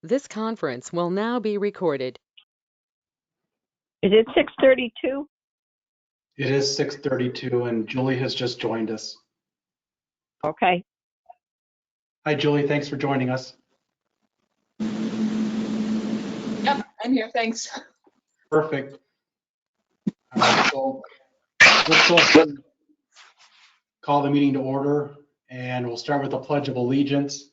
This conference will now be recorded. Is it 6:32? It is 6:32 and Julie has just joined us. Okay. Hi, Julie. Thanks for joining us. Yep, I'm here, thanks. Perfect. All right, so let's go ahead and call the meeting to order, and we'll start with the Pledge of Allegiance.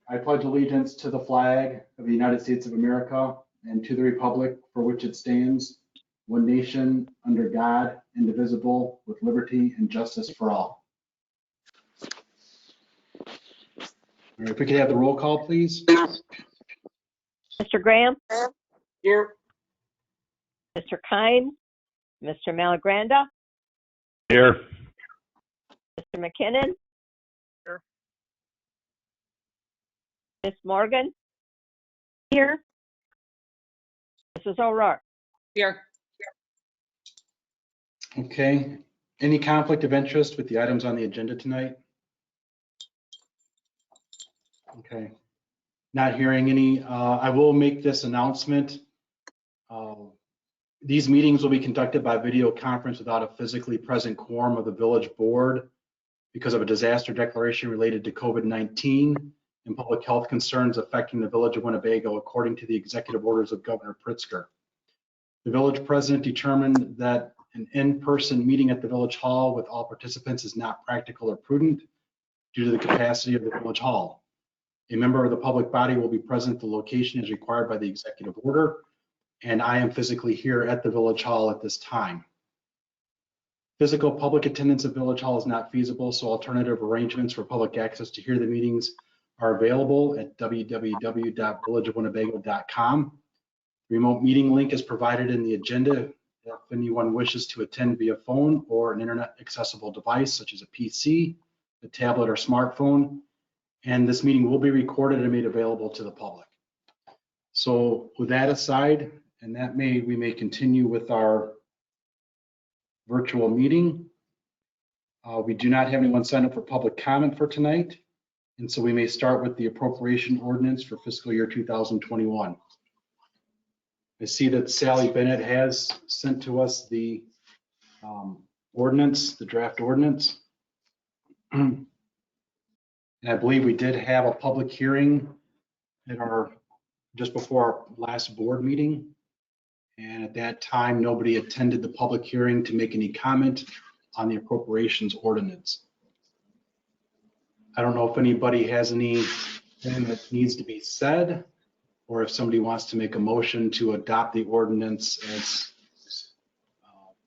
I pledge allegiance to the flag of the United States of America and to the republic for which it stands, one nation, under God, indivisible, with liberty and justice for all. All right, if we could have the roll call, please. Mr. Graham? Here. Mr. Kine? Mr. Malagranda? Here. Mr. McKinnon? Here. Ms. Morgan? Here. Mrs. O'Rourke? Here. Okay. Any conflict of interest with the items on the agenda tonight? Okay. Not hearing any. I will make this announcement. These meetings will be conducted by video conference without a physically present quorum of the village board because of a disaster declaration related to COVID-19 and public health concerns affecting the village of Winnebago, according to the executive orders of Governor Pritzker. The village president determined that an in-person meeting at the village hall with all participants is not practical or prudent due to the capacity of the village hall. A member of the public body will be present at the location as required by the executive order, and I am physically here at the village hall at this time. Physical public attendance at village hall is not feasible, so alternative arrangements for public access to hear the meetings are available at www.villageofwinnebago.com. Remote meeting link is provided in the agenda if anyone wishes to attend via phone or an internet accessible device such as a PC, a tablet, or smartphone. And this meeting will be recorded and made available to the public. So with that aside, and we may continue with our virtual meeting. We do not have anyone signed up for public comment for tonight. And so we may start with the appropriation ordinance for fiscal year 2021. I see that Sally Bennett has sent to us the ordinance, the draft ordinance. And I believe we did have a public hearing at just before our last board meeting. And at that time, nobody attended the public hearing to make any comment on the appropriations ordinance. I don't know if anybody has anything that needs to be said, or if somebody wants to make a motion to adopt the ordinance as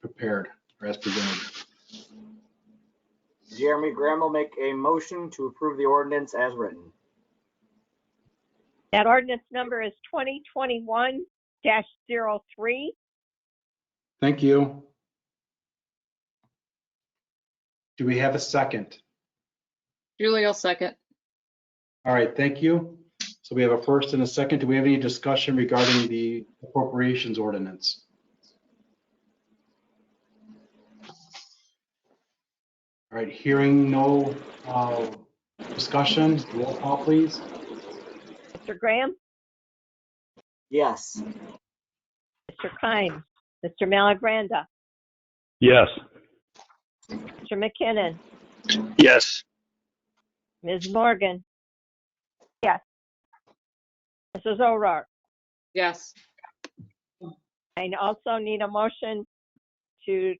prepared or as presented. Jeremy Graham will make a motion to approve the ordinance as written. That ordinance number is 2021-03. Thank you. Do we have a second? Julie will second. All right, thank you. So we have a first and a second. Do we have any discussion regarding the appropriations ordinance? All right, hearing no discussion, roll call, please. Mr. Graham? Yes. Mr. Kine? Mr. Malagranda? Yes. Mr. McKinnon? Yes. Ms. Morgan? Yes. Mrs. O'Rourke? Yes. I also need a motion to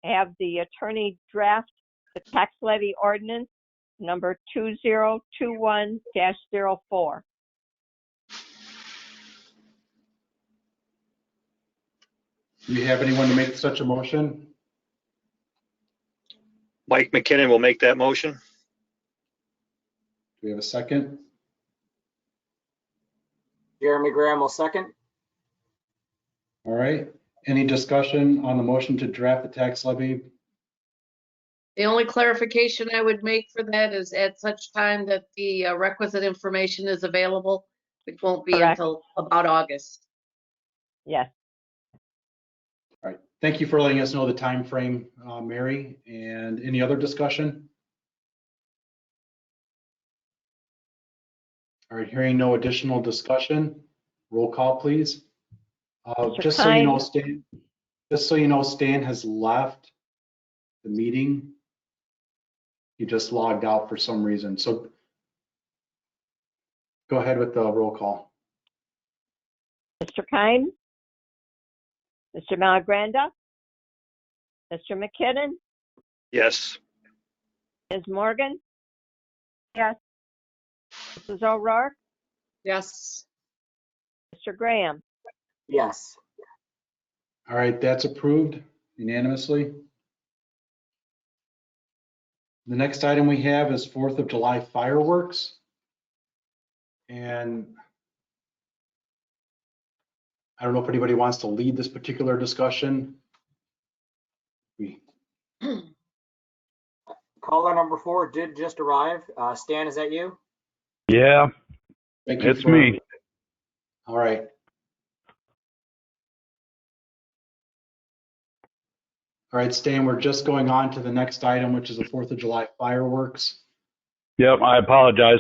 have the attorney draft the tax levy ordinance number 2021-04. Do you have anyone to make such a motion? Mike McKinnon will make that motion. Do we have a second? Jeremy Graham will second. All right. Any discussion on the motion to draft the tax levy? The only clarification I would make for that is at such time that the requisite information is available, which won't be Correct. until about August. Yes. All right. Thank you for letting us know the time frame, Mary. And any other discussion? All right, hearing no additional discussion, roll call, please. Mr. Just so you know, Kine? Stan has left the meeting. He just logged out for some reason. So go ahead with the roll call. Mr. Kine? Mr. Malagranda? Mr. McKinnon? Yes. Ms. Morgan? Yes. Mrs. O'Rourke? Yes. Mr. Graham? Yes. All right, that's approved unanimously. The next item we have is 4th of July fireworks. And I don't know if anybody wants to lead this particular discussion. Caller number 4 did just arrive. Stan, is that you? Yeah, Thank you it's for- me. All right. All right, Stan, we're just going on to the next item, which is the 4th of July fireworks. Yep, I apologize.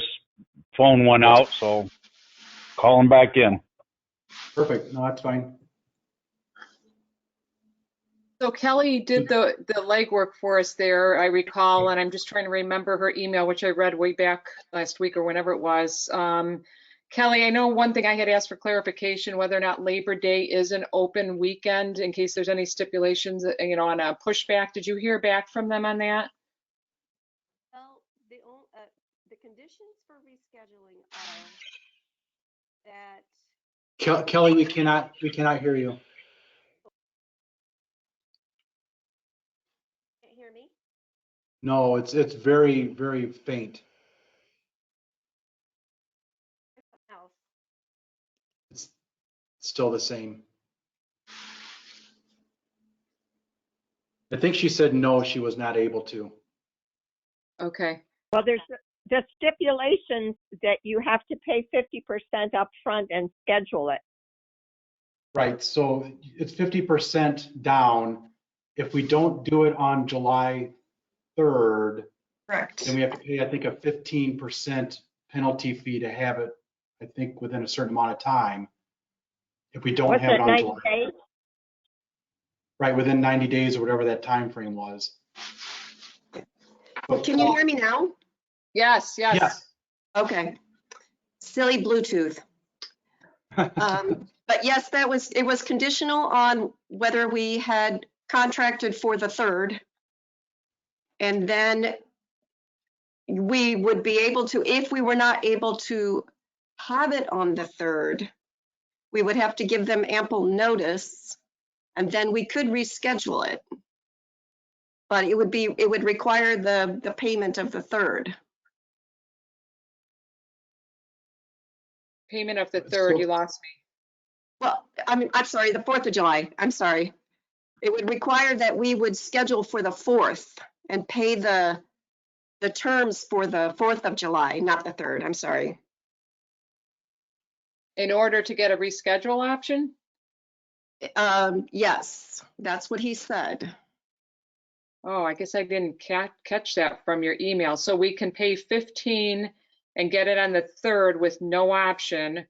Phone went out, so calling back in. Perfect. No, that's fine. So Kelly did the legwork for us there, I recall, and I'm just trying to remember her email, which I read way back last week or whenever it was. Kelly, I know one thing I had asked for clarification, whether or not Labor Day is an open weekend in case there's any stipulations, on a pushback. Did you hear back from them on that? Well, the conditions for rescheduling are that Kelly, we cannot hear you. can't hear me. No, it's very, very faint. Else. It's still the same. I think she said no, she was not able to. Okay. Well, there's the stipulations that you have to pay 50% upfront and schedule it. Right, so it's 50% down. If we don't do it on July 3rd, Correct. then we have to pay, I think, a 15% penalty fee to have it, I think, within a certain amount of time. If we don't What's have it that, on 90 July, days? right, within 90 days or whatever that time frame was. But- Can you hear me now? Yes, yes. Yes. Okay. Silly Bluetooth. But yes, it was conditional on whether we had contracted for the 3rd. And then we would be able to, if we were not able to have it on the 3rd, we would have to give them ample notice and then we could reschedule it. But it would require the payment of the 3rd. Payment of the 3rd, you lost me. Well, I'm sorry, the 4th of July, I'm sorry. It would require that we would schedule for the 4th and pay the terms for the 4th of July, not the 3rd, I'm sorry. In order to get a reschedule option? Yes, that's what he said. Oh, I guess I didn't catch that from your email. So we can pay 15 and get it on the 3rd with no option,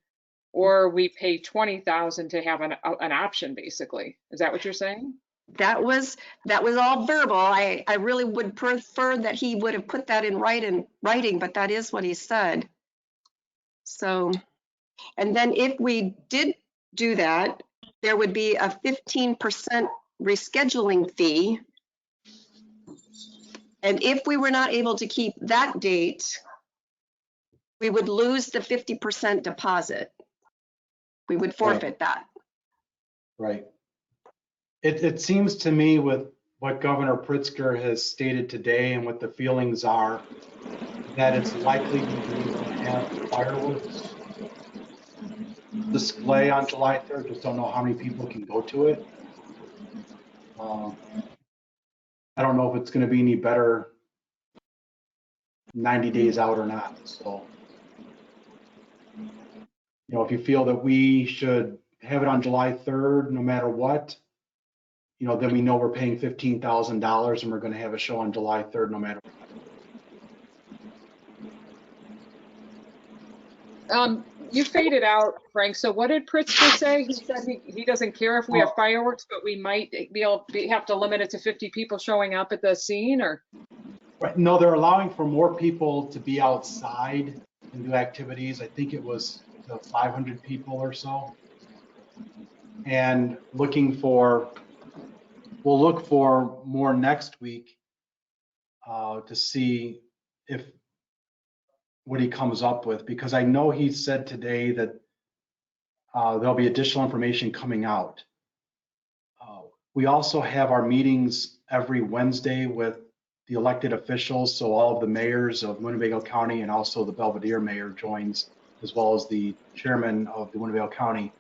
or we pay 20,000 to have an option, basically. Is that what you're saying? That was all verbal. I really would prefer that he would have put that in writing, but that is what he said. So, and then if we did do that, there would be a 15% rescheduling fee. And if we were not able to keep that date, we would lose the 50% deposit. We would forfeit that. Right. It seems to me with what Governor Pritzker has stated today and what the feelings are, that it's likely we will have fireworks display on July 3rd. Just don't know how many people can go to it. I don't know if it's going to be any better 90 days out or not. So, if you feel that we should have it on July 3rd, no matter what, then we know we're paying $15,000 and we're going to have a show on July 3rd, no matter what. You faded out, Frank. So what did Pritzker say? He said he doesn't care if we have fireworks, but we might be able to have to limit it to 50 people showing up at the scene, or? Right, no, they're allowing for more people to be outside and do activities. I think it was 500 people or so. And we'll look for more next week to see what he comes up with, because I know he said today that there'll be additional information coming out. We also have our meetings every Wednesday with the elected officials, so all of the mayors of Winnebago County and also the Belvedere mayor joins, as well as the chairman of the Winnebago County.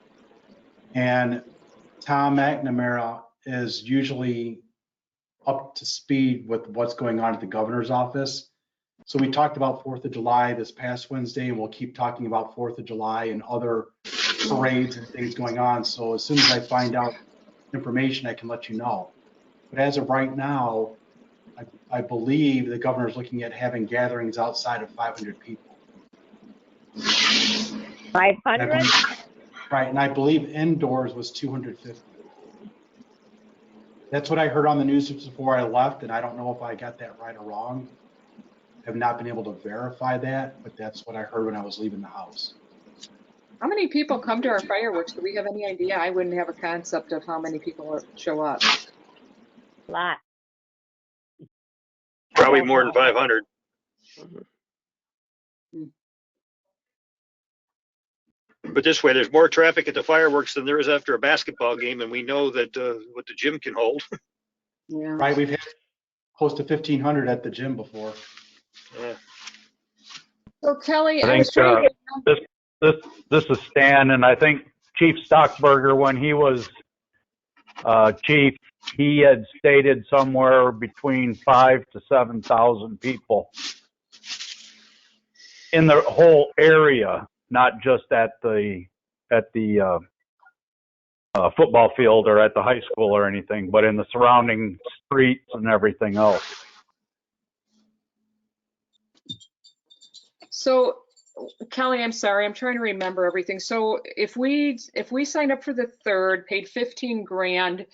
And Tom McNamara is usually up to speed with what's going on at the governor's office. So we talked about 4th of July this past Wednesday, and we'll keep talking about 4th of July and other parades and things going on. So as soon as I find out information, I can let you know. But as of right now, I believe the governor's looking at having gatherings outside of 500 people. 500? Right, and I believe indoors was 250. That's what I heard on the news before I left, and I don't know if I got that right or wrong. I have not been able to verify that, but that's what I heard when I was leaving the house. How many people come to our fireworks? Do we have any idea? I wouldn't have a concept of how many people show up. A lot. Probably more than 500. But this way, there's more traffic at the fireworks than there is after a basketball game, and we know that what the gym can hold. Yeah. Right, we've had close to 1,500 at the gym before. Yeah. So Kelly, I I was think trying to this is Stan, and I think Chief Stockburger, when he was chief, he had stated somewhere between 5,000 to 7,000 people in the whole area, not just at the football field or at the high school or anything, but in the surrounding streets and everything else. So Kelly, I'm sorry, I'm trying to remember everything. So if we signed up for the 3rd, paid 15 grand,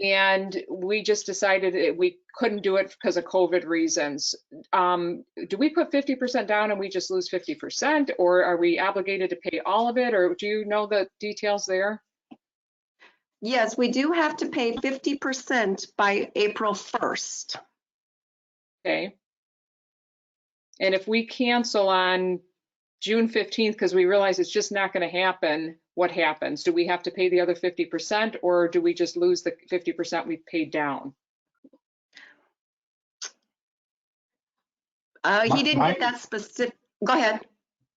and we just decided we couldn't do it because of COVID reasons, do we put 50% down and we just lose 50%, or are we obligated to pay all of it, or do you know the details there? Yes, we do have to pay 50% by April 1st. Okay. And if we cancel on June 15th because we realize it's just not going to happen, what happens? Do we have to pay the other 50%, or do we just lose the 50% we paid down? He didn't get that specific. Go ahead.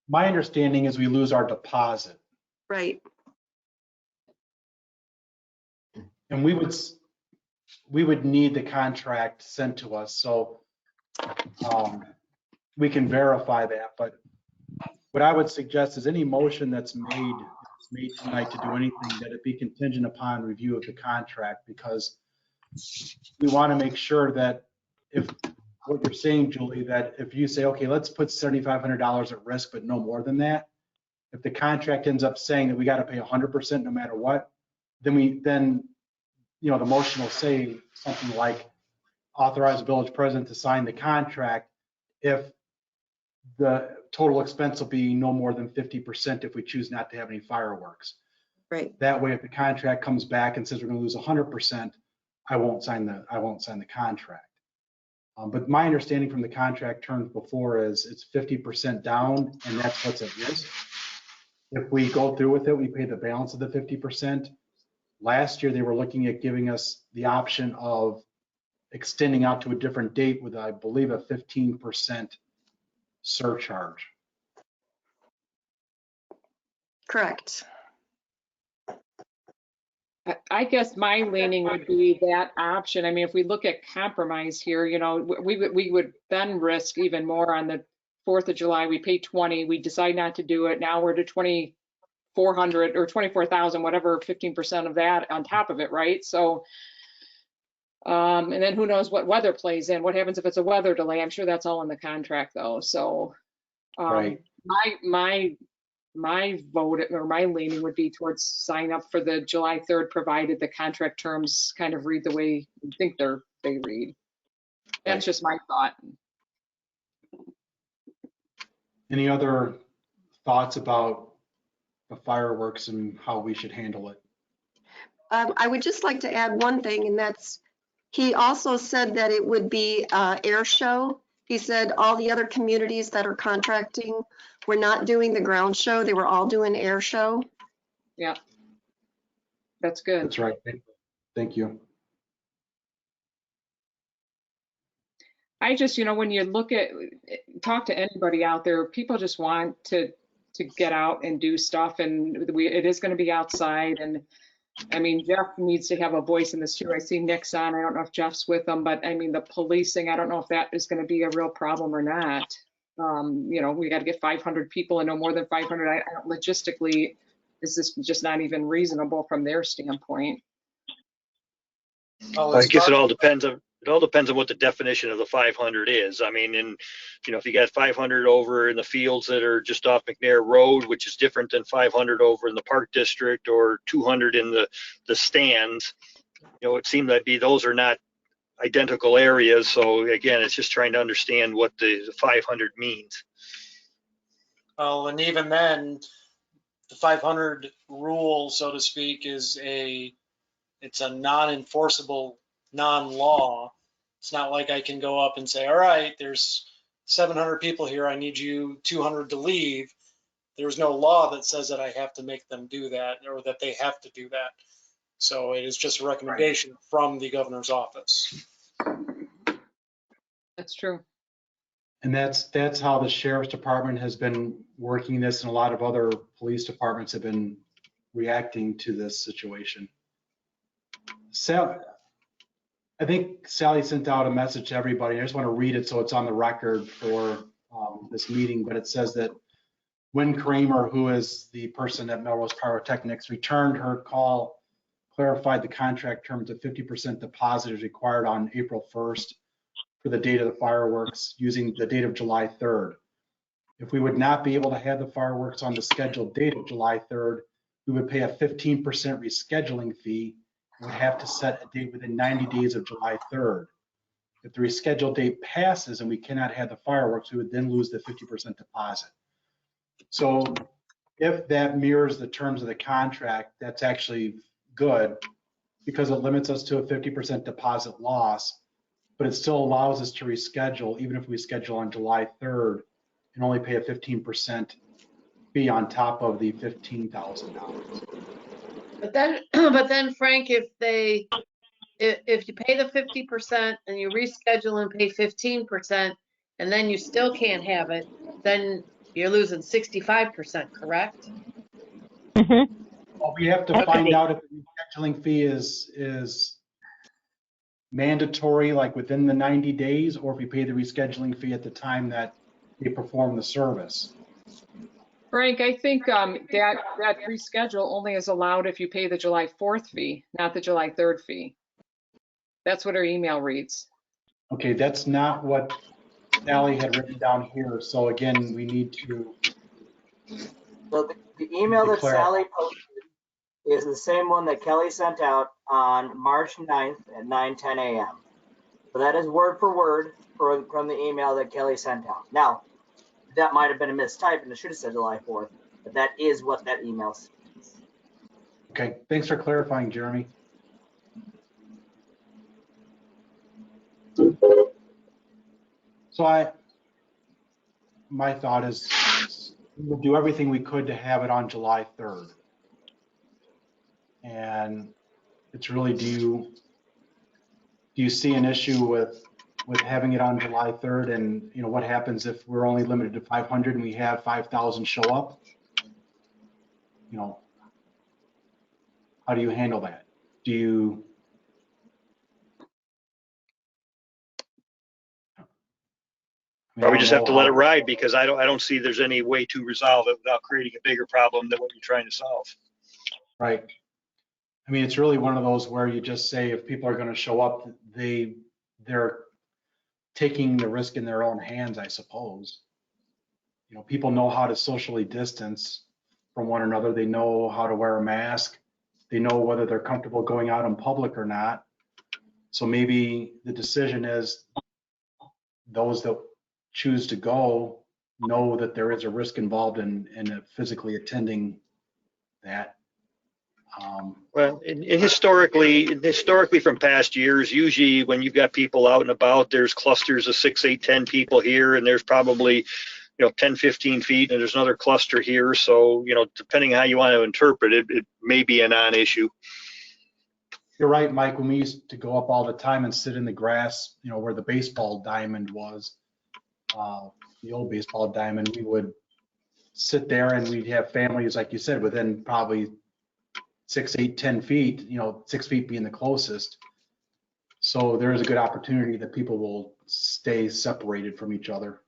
My understanding is we lose our deposit. Right. And we would need the contract sent to us, so we can verify that. But what I would suggest is any motion that's made tonight to do anything, that it be contingent upon review of the contract, because we want to make sure that if what you're saying, Julie, that if you say, okay, let's put $7,500 at risk, but no more than that, if the contract ends up saying that we got to pay 100% no matter what, then you know, the motion will say something like authorize the village president to sign the contract if the total expense will be no more than 50% if we choose not to have any fireworks. Right. That way, if the contract comes back and says we're going to lose 100%, I won't sign the contract. But my understanding from the contract terms before is it's 50% down, and that's what's at risk. If we go through with it, we pay the balance of the 50%. Last year, they were looking at giving us the option of extending out to a different date with, I believe, a 15% surcharge. Correct. I guess my leaning would be that option. I mean, if we look at compromise here, you know, we would then risk even more on the 4th of July. We pay 20, we decide not to do it. Now we're to 2,400 or 24,000, whatever, 15% of that on top of it, right? So, and then who knows what weather plays in? What happens if it's a weather delay? I'm sure that's all in the contract though. So, Right. my my vote or my leaning would be towards sign up for the July 3rd, provided the contract terms kind of read the way you think they read. That's Right. just my thought. Any other thoughts about the fireworks and how we should handle it? I would just like to add one thing, and that's, he also said that it would be air show. He said all the other communities that are contracting were not doing the ground show. They were all doing air show. Yeah. That's good. That's right. Thank you. I just, when you talk to anybody out there, people just want to get out and do stuff, and it is going to be outside. And I mean, Jeff needs to have a voice in this too. I see Nick's on. I don't know if Jeff's with them, but I mean, the policing, I don't know if that is going to be a real problem or not. We got to get 500 people and no more than 500. Logistically, is this just not even reasonable from their standpoint? I guess it all depends on what the definition of the 500 is. I mean, if you got 500 over in the fields that are just off McNair Road, which is different than 500 over in the Park District, or 200 in the stands, it seemed that those are not identical areas. So again, it's just trying to understand what the 500 means. Well, and even then, the 500 rule, so to speak, it's a non-enforceable, non-law. It's not like I can go up and say, all right, there's 700 people here, I need you 200 to leave. There's no law that says that I have to make them do that, or that they have to do that. So it is just a recommendation from the governor's office. That's true. And that's how the sheriff's department has been working this, and a lot of other police departments have been reacting to this situation. I think Sally sent out a message to everybody. I just want to read it so it's on the record for this meeting, but it says that Wynn Kramer, who is the person at Melrose Pyrotechnics, returned her call, clarified the contract terms of 50% deposit is required on April 1st for the date of the fireworks, using the date of July 3rd. If we would not be able to have the fireworks on the scheduled date of July 3rd, we would pay a 15% rescheduling fee and would have to set a date within 90 days of July 3rd. If the rescheduled date passes and we cannot have the fireworks, we would then lose the 50% deposit. So if that mirrors the terms of the contract, that's actually good, because it limits us to a 50% deposit loss, but it still allows us to reschedule, even if we schedule on July 3rd, and only pay a 15% fee on top of the $15,000. But then Frank, if you pay the 50% and you reschedule and pay 15%, and then you still can't have it, then you're losing 65%, correct? Mm-hmm. Well, we have to find out if the rescheduling fee is mandatory, like within the 90 days, or if we pay the rescheduling fee at the time that they perform the service. Frank, I think that reschedule only is allowed if you pay the July 4th fee, not the July 3rd fee. That's what her email reads. Okay, that's not what Sally had written down here. So again, we need to. So the email that Sally posted is the same one that Kelly sent out on March 9th at 9:10 a.m. So that is word for word from the email that Kelly sent out. Now, that might have been a mistype and it should have said July 4th, but that is what that email says. Okay, thanks for clarifying, Jeremy. So my thought is we'll do everything we could to have it on July 3rd. And it's really, do you see an issue with having it on July 3rd? And what happens if we're only limited to 500 and we have 5,000 show up? How do you handle that? Do you? Or we just have to let it ride, because I don't see there's any way to resolve it without creating a bigger problem than what you're trying to solve. Right. I mean, it's really one of those where you just say if people are going to show up, they're taking the risk in their own hands, I suppose. People know how to socially distance from one another. They know how to wear a mask. They know whether they're comfortable going out in public or not. So maybe the decision is those that choose to go know that there is a risk involved in physically attending that. Well, and historically from past years, usually when you've got people out and about, there's clusters of 6, 8, 10 people here, and there's probably 10, 15 feet, and there's another cluster here. So, depending how you want to interpret it, it may be a non-issue. You're right, Mike. When we used to go up all the time and sit in the grass, where the baseball diamond was, the old baseball diamond, we would sit there and we'd have families, like you said, within probably 6, 8, 10 feet, 6 feet being the closest. So there is a good opportunity that people will stay separated from each other.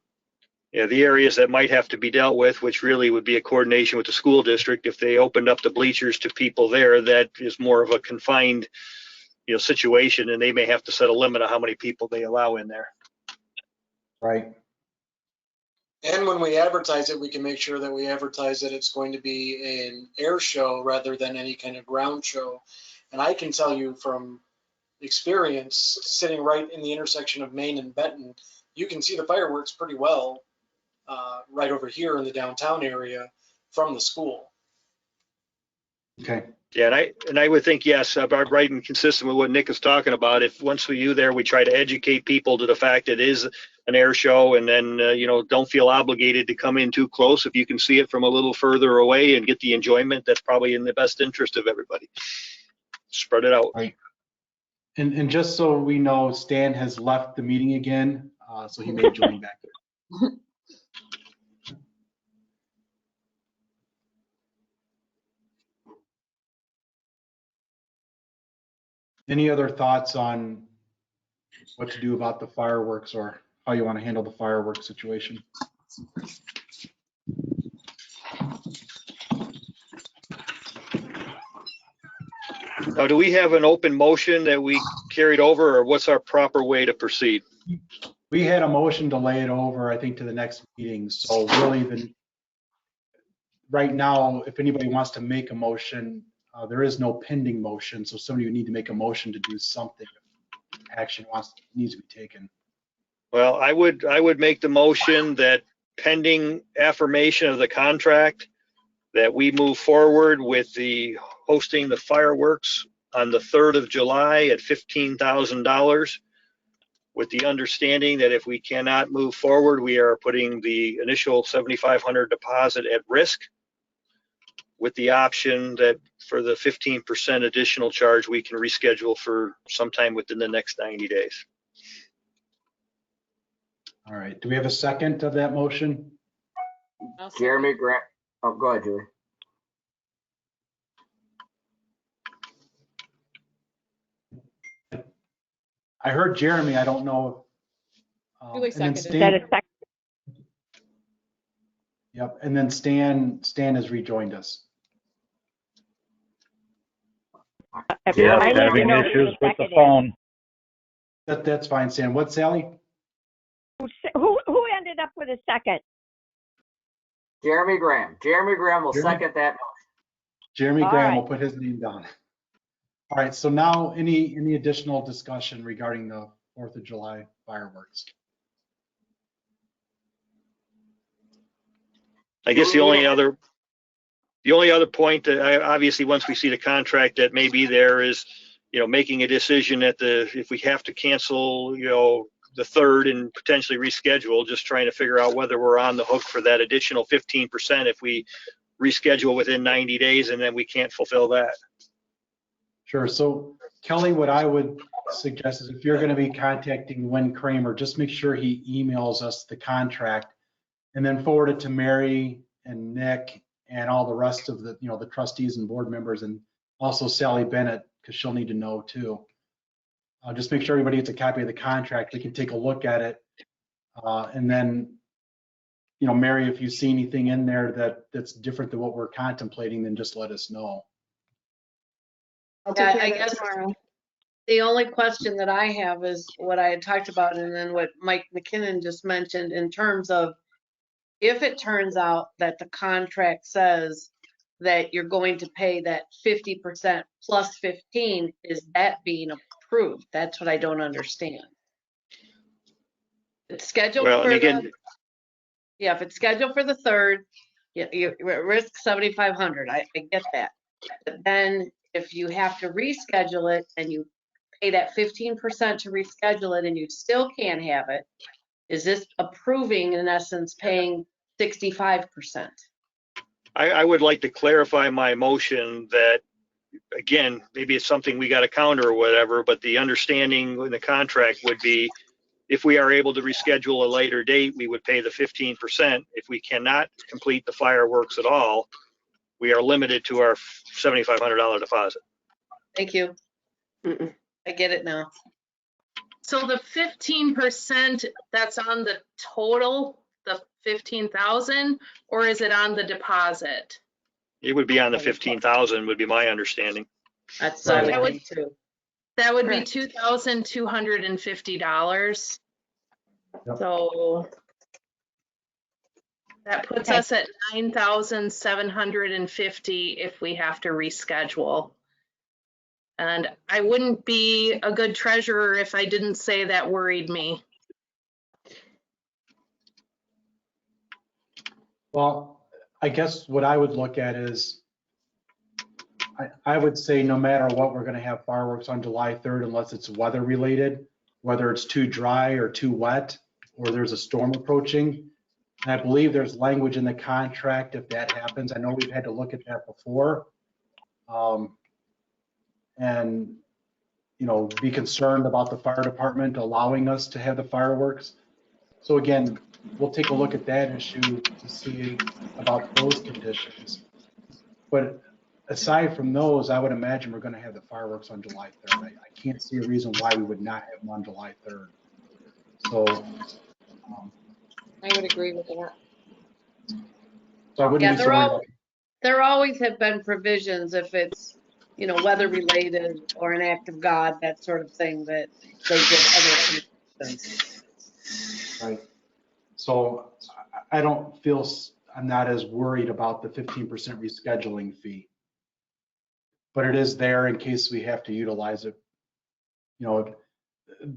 Yeah, the areas that might have to be dealt with, which really would be a coordination with the school district, if they opened up the bleachers to people there, that is more of a confined, situation, and they may have to set a limit on how many people they allow in there. Right. And when we advertise it, we can make sure that we advertise that it's going to be an air show rather than any kind of ground show. And I can tell you from experience, sitting right in the intersection of Main and Benton, you can see the fireworks pretty well right over here in the downtown area from the school. Okay. Yeah, and I would think, yes, right and consistent with what Nick is talking about. If once we there, we try to educate people to the fact that it is an air show, and then don't feel obligated to come in too close. If you can see it from a little further away and get the enjoyment, that's probably in the best interest of everybody. Spread it out. Right. And just so we know, Stan has left the meeting again, so he may join back. Any other thoughts on what to do about the fireworks or how you want to handle the fireworks situation? Now, do we have an open motion that we carried over, or what's our proper way to proceed? We had a motion to lay it over, I think, to the next meeting. So really, right now, if anybody wants to make a motion, there is no pending motion. So somebody would need to make a motion to do something if action needs to be taken. Well, I would make the motion that pending affirmation of the contract, that we move forward with the hosting the fireworks on the 3rd of July at $15,000, with the understanding that if we cannot move forward, we are putting the initial $7,500 deposit at risk, with the option that for the 15% additional charge, we can reschedule for sometime within the next 90 days. All right. Do we have a second of that motion? Jeremy Grant. Oh, go ahead, Julie. I heard Jeremy. I don't know. Julie and then seconded. Is that a second? Yep. And then Stan has rejoined us. Yeah, I don't having know who issues with the seconded. phone. That's fine, Stan. What, Sally? Who ended up with a second? Jeremy Graham. Jeremy Graham will Jeremy? second that. Jeremy All Graham right. will put his name down. All right. So now any additional discussion regarding the 4th of July fireworks? I guess the only other point that obviously once we see the contract that may be there is, making a decision if we have to cancel, the 3rd and potentially reschedule, just trying to figure out whether we're on the hook for that additional 15% if we reschedule within 90 days and then we can't fulfill that. Sure. So Kelly, what I would suggest is if you're going to be contacting Win Kramer, just make sure he emails us the contract and then forward it to Mary and Nick and all the rest of the, the trustees and board members, and also Sally Bennett, because she'll need to know too. Just make sure everybody gets a copy of the contract. We can take a look at it. And then, Mary, if you see anything in there that's different than what we're contemplating, then just let us know. I'll Yeah, take care I of that guess tomorrow. the only question that I have is what I had talked about and then what Mike McKinnon just mentioned in terms of if it turns out that the contract says that you're going to pay that 50% plus 15, is that being approved? That's what I don't understand. It's scheduled Well, and for again, yeah, if it's scheduled for the 3rd, you risk 7,500. I get that. But then if you have to reschedule it and you pay that 15% to reschedule it and you still can't have it, is this approving, in essence, paying 65%? I would like to clarify my motion that, again, maybe it's something we got to counter or whatever, but the understanding in the contract would be if we are able to reschedule a later date, we would pay the 15%. If we cannot complete the fireworks at all, we are limited to our $7,500 deposit. Thank you. I get it now. So the 15%, that's on the total, the 15,000, or is it on the deposit? It would be on the 15,000 would be my understanding. That's what I That would would- think too. That would be Correct. $2,250. Yep. So that puts Okay. us at 9,750 if we have to reschedule. And I wouldn't be a good treasurer if I didn't say that worried me. Well, I guess what I would look at is, I would say no matter what, we're gonna have fireworks on July 3rd unless it's weather related, whether it's too dry or too wet, or there's a storm approaching. And I believe there's language in the contract if that happens. I know we've had to look at that before. And, you know, be concerned about the fire department allowing us to have the fireworks. So again, we'll take a look at that issue to see about those conditions. But aside from those, I would imagine we're going to have the fireworks on July 3rd. I can't see a reason why we would not have them on July 3rd. So, I would agree with that. so I wouldn't Yeah, be so worried about. there always have been provisions if it's, you know, weather related or an act of God, that sort of thing, that they give other conditions. Right. So I don't feel, I'm not as worried about the 15% rescheduling fee. But it is there in case we have to utilize it. You know,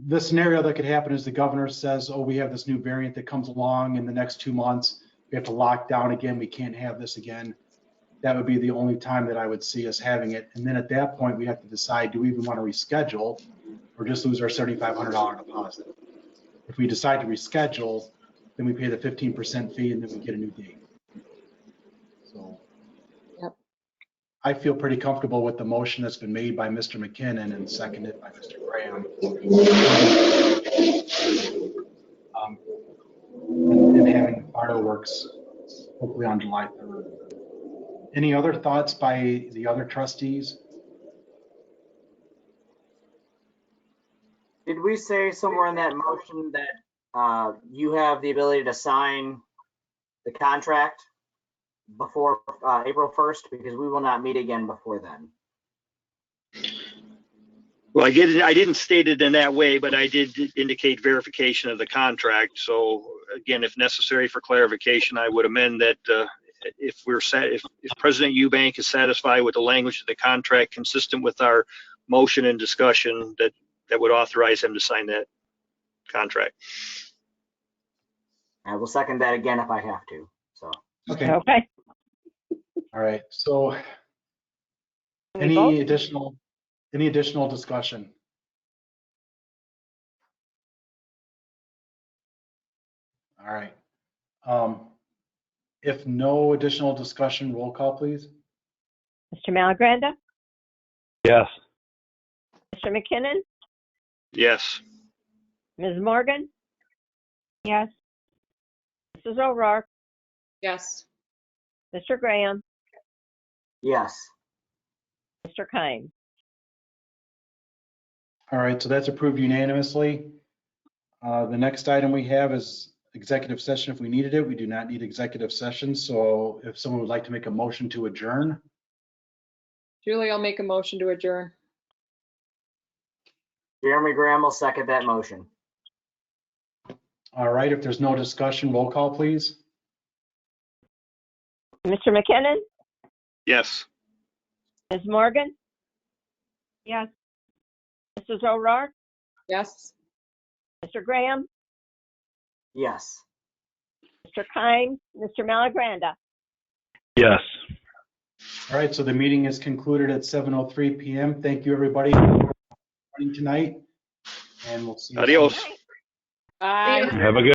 the scenario that could happen is the governor says, oh, we have this new variant that comes along in the next 2 months. We have to lock down again. We can't have this again. That would be the only time that I would see us having it. And then at that point, we have to decide, do we even want to reschedule or just lose our $7,500 deposit? If we decide to reschedule, then we pay the 15% fee and then we get a new date. So Yep. I feel pretty comfortable with the motion that's been made by Mr. McKinnon and seconded by Mr. Graham. And having fireworks hopefully on July 3rd. Any other thoughts by the other trustees? Did we say somewhere in that motion that you have the ability to sign the contract before April 1st? Because we will not meet again before then. Well, I didn't state it in that way, but I did indicate verification of the contract. So again, if necessary for clarification, I would amend that if President Eubank is satisfied with the language of the contract consistent with our motion and discussion, that would authorize him to sign that contract. I will second that again if I have to. So Okay. Okay. All right. So Can we vote? any additional discussion? All right. If no additional discussion, roll call, please. Mr. Malagranda, Yes. Mr. McKinnon, Yes. Ms. Morgan? Yes. Mrs. O'Rourke, Yes. Mr. Graham, yes. Mr. Kine. All right, so that's approved unanimously. The next item we have is executive session if we needed it. We do not need executive session, so if someone would like to make a motion to adjourn. Julie, I'll make a motion to adjourn. Jeremy Graham will second that motion. All right, if there's no discussion, roll call, please. Mr. McKinnon, Yes. Ms. Morgan? Yes. Mrs. O'Rourke? Yes. Mr. Graham? Yes. Mr. Kime? Mr. Malagranda? Yes. All right, so the meeting is concluded at 7:03 PM. Thank you, everybody, for joining tonight, and we'll see you soon. Adios. Bye. Have a good